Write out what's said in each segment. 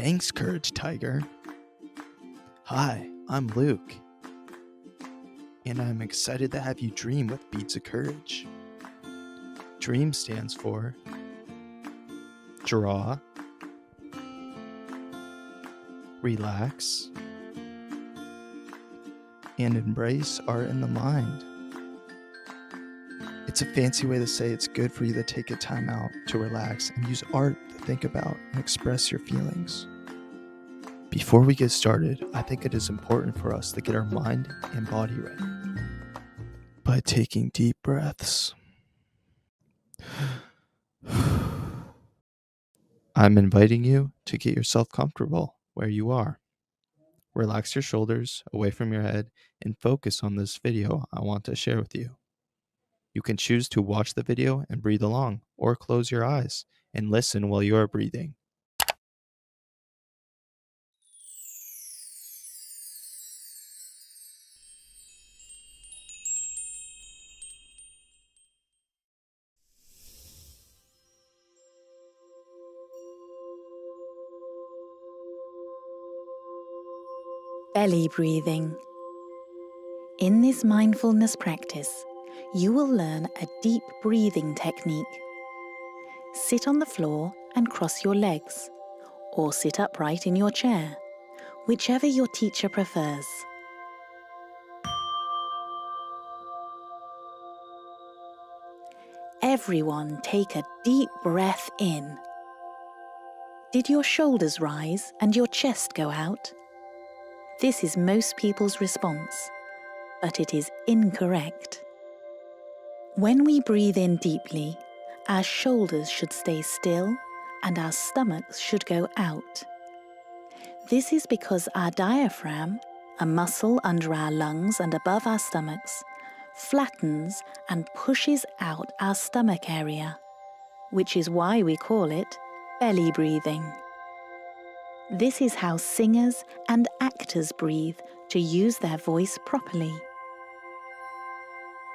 Thanks, Courage Tiger. Hi, I'm Luke, and I'm excited to have you dream with Beads of Courage. DREAM stands for draw, relax, and embrace art in the mind. It's a fancy way to say it's good for you to take a time out to relax and use art to think about and express your feelings. Before we get started, I think it is important for us to get our mind and body ready by taking deep breaths. I'm inviting you to get yourself comfortable where you are. Relax your shoulders away from your head and focus on this video I want to share with you. You can choose to watch the video and breathe along, or close your eyes and listen while you are breathing. Belly breathing. In this mindfulness practice, you will learn a deep breathing technique. Sit on the floor and cross your legs, or sit upright in your chair, whichever your teacher prefers. Everyone take a deep breath in. Did your shoulders rise and your chest go out? This is most people's response, but it is incorrect. When we breathe in deeply, our shoulders should stay still and our stomachs should go out. This is because our diaphragm, a muscle under our lungs and above our stomachs, flattens and pushes out our stomach area, which is why we call it belly breathing. This is how singers and actors breathe to use their voice properly.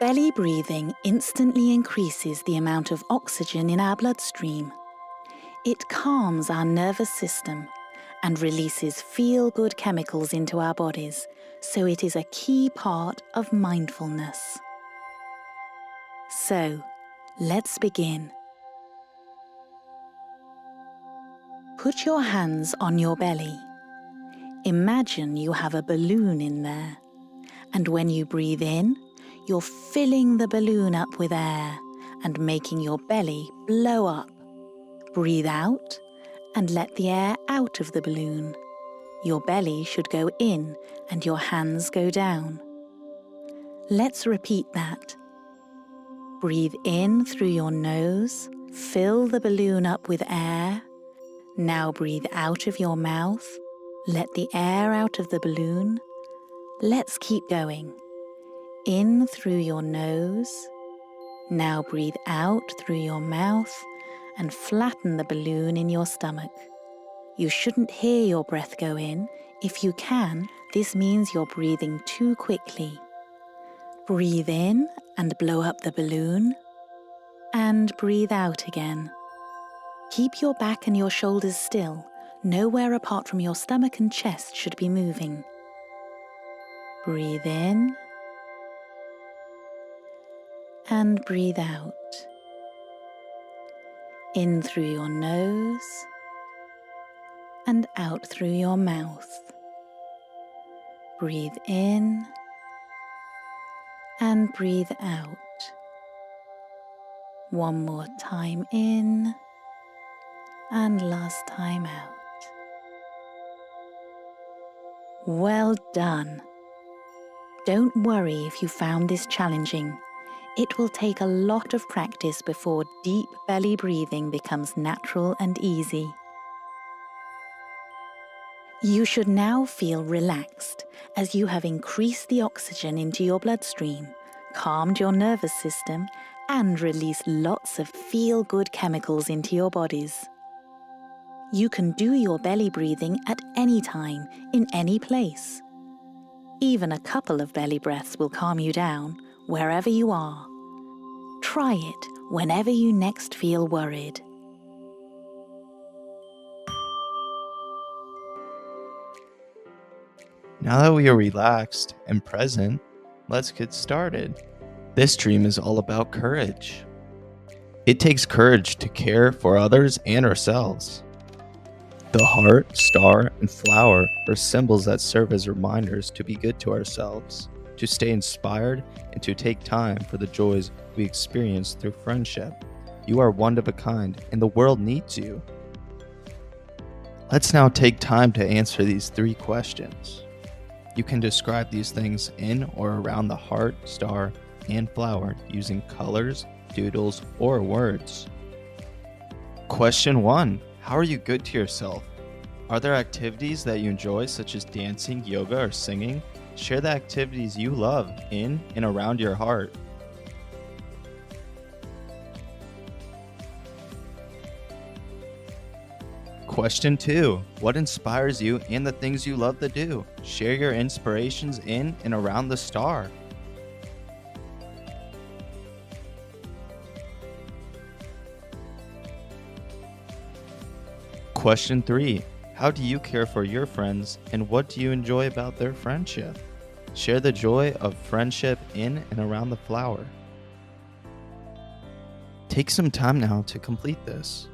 Belly breathing instantly increases the amount of oxygen in our bloodstream. It calms our nervous system and releases feel-good chemicals into our bodies, so it is a key part of mindfulness. So, let's begin. Put your hands on your belly. Imagine you have a balloon in there, and when you breathe in, you're filling the balloon up with air and making your belly blow up. Breathe out and let the air out of the balloon. Your belly should go in and your hands go down. Let's repeat that. Breathe in through your nose, fill the balloon up with air. Now breathe out of your mouth, let the air out of the balloon. Let's keep going. In through your nose. Now breathe out through your mouth and flatten the balloon in your stomach. You shouldn't hear your breath go in. If you can, this means you're breathing too quickly. Breathe in and blow up the balloon, and breathe out again. Keep your back and your shoulders still. Nowhere apart from your stomach and chest should be moving. Breathe in and breathe out. In through your nose and out through your mouth. Breathe in and breathe out. One more time in and last time out. Well done. Don't worry if you found this challenging. It will take a lot of practice before deep belly breathing becomes natural and easy. You should now feel relaxed as you have increased the oxygen into your bloodstream, calmed your nervous system, and released lots of feel-good chemicals into your bodies. You can do your belly breathing at any time, in any place. Even a couple of belly breaths will calm you down, wherever you are. Try it whenever you next feel worried. Now that we are relaxed and present, let's get started. This dream is all about courage. It takes courage to care for others and ourselves. The heart, star, and flower are symbols that serve as reminders to be good to ourselves, to stay inspired, and to take time for the joys we experience through friendship. You are one of a kind, and the world needs you. Let's now take time to answer these 3 questions. You can describe these things in or around the heart, star, and flower using colors, doodles, or words. Question 1. How are you good to yourself? Are there activities that you enjoy, such as dancing, yoga, or singing? Share the activities you love in and around your heart. Question 2. What inspires you and the things you love to do? Share your inspirations in and around the star. Question 3. How do you care for your friends and what do you enjoy about their friendship? Share the joy of friendship in and around the flower. Take some time now to complete this.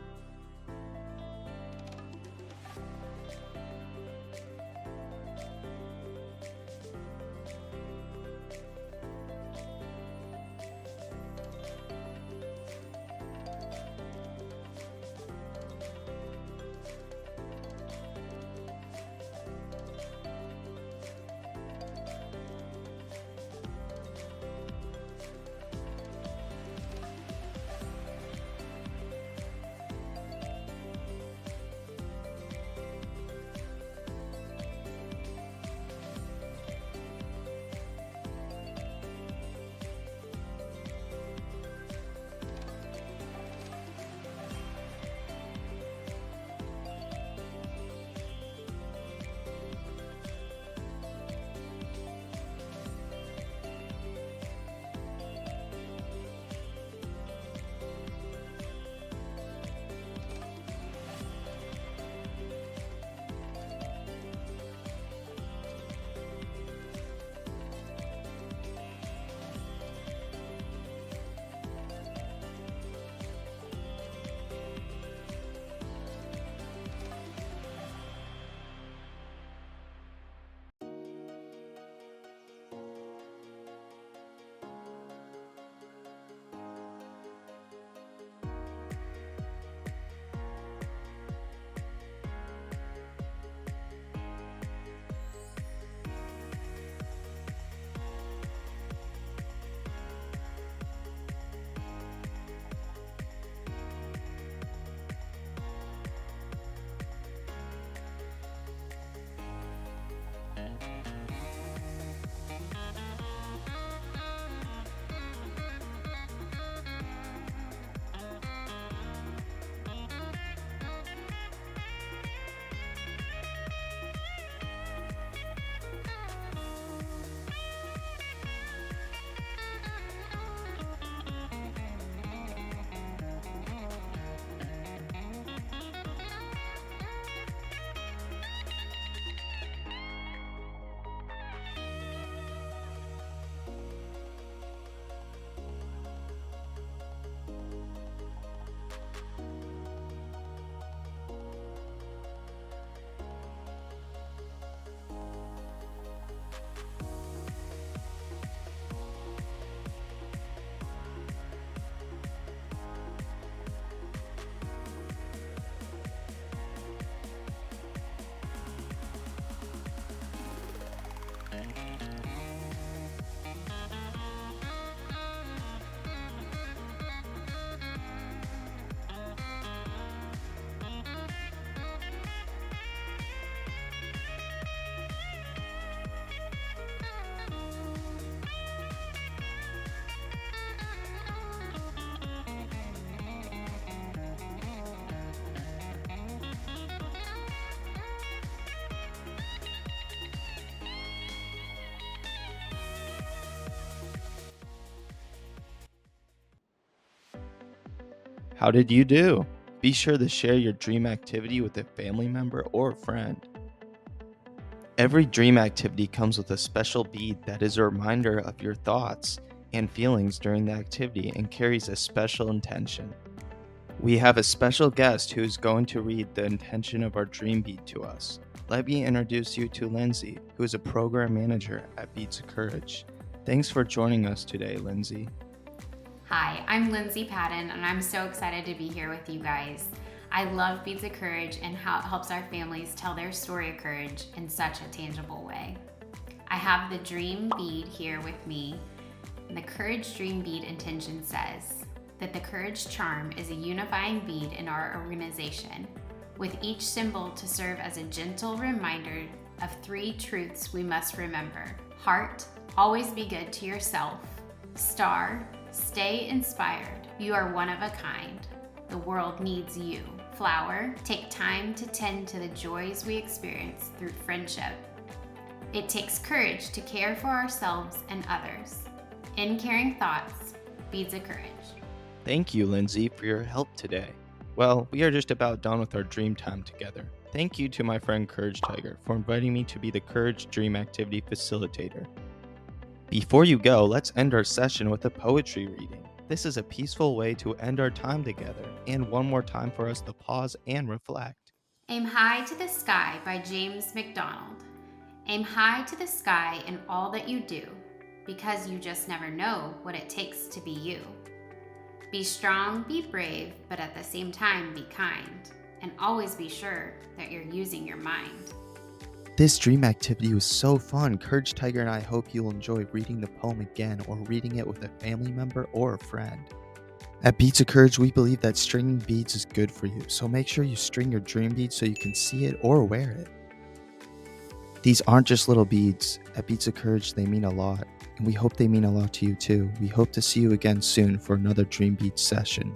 How did you do? Be sure to share your dream activity with a family member or friend. Every dream activity comes with a special bead that is a reminder of your thoughts and feelings during the activity and carries a special intention. We have a special guest who is going to read the intention of our dream bead to us. Let me introduce you to Lindsay, who is a program manager at Beads of Courage. Thanks for joining us today, Lindsay. Hi, I'm Lindsay Patton, and I'm so excited to be here with you guys. I love Beads of Courage and how it helps our families tell their story of courage in such a tangible way. I have the Dream Bead here with me, and the Courage Dream Bead intention says that the Courage Charm is a unifying bead in our organization, with each symbol to serve as a gentle reminder of 3 truths we must remember. Heart, always be good to yourself. Star, stay inspired. You are one of a kind. The world needs you. Flower, take time to tend to the joys we experience through friendship. It takes courage to care for ourselves and others. In caring thoughts, Beads of Courage. Thank you, Lindsay, for your help today. Well, we are just about done with our dream time together. Thank you to my friend Courage Tiger for inviting me to be the Courage Dream Activity Facilitator. Before you go, let's end our session with a poetry reading. This is a peaceful way to end our time together, and one more time for us to pause and reflect. Aim High to the Sky by James McDonald. Aim high to the sky in all that you do, because you just never know what it takes to be you. Be strong, be brave, but at the same time be kind, and always be sure that you're using your mind. This dream activity was so fun. Courage Tiger and I hope you'll enjoy reading the poem again or reading it with a family member or a friend. At Beads of Courage, we believe that stringing beads is good for you, so make sure you string your dream bead so you can see it or wear it. These aren't just little beads. At Beads of Courage, they mean a lot, and we hope they mean a lot to you too. We hope to see you again soon for another Dream Bead session.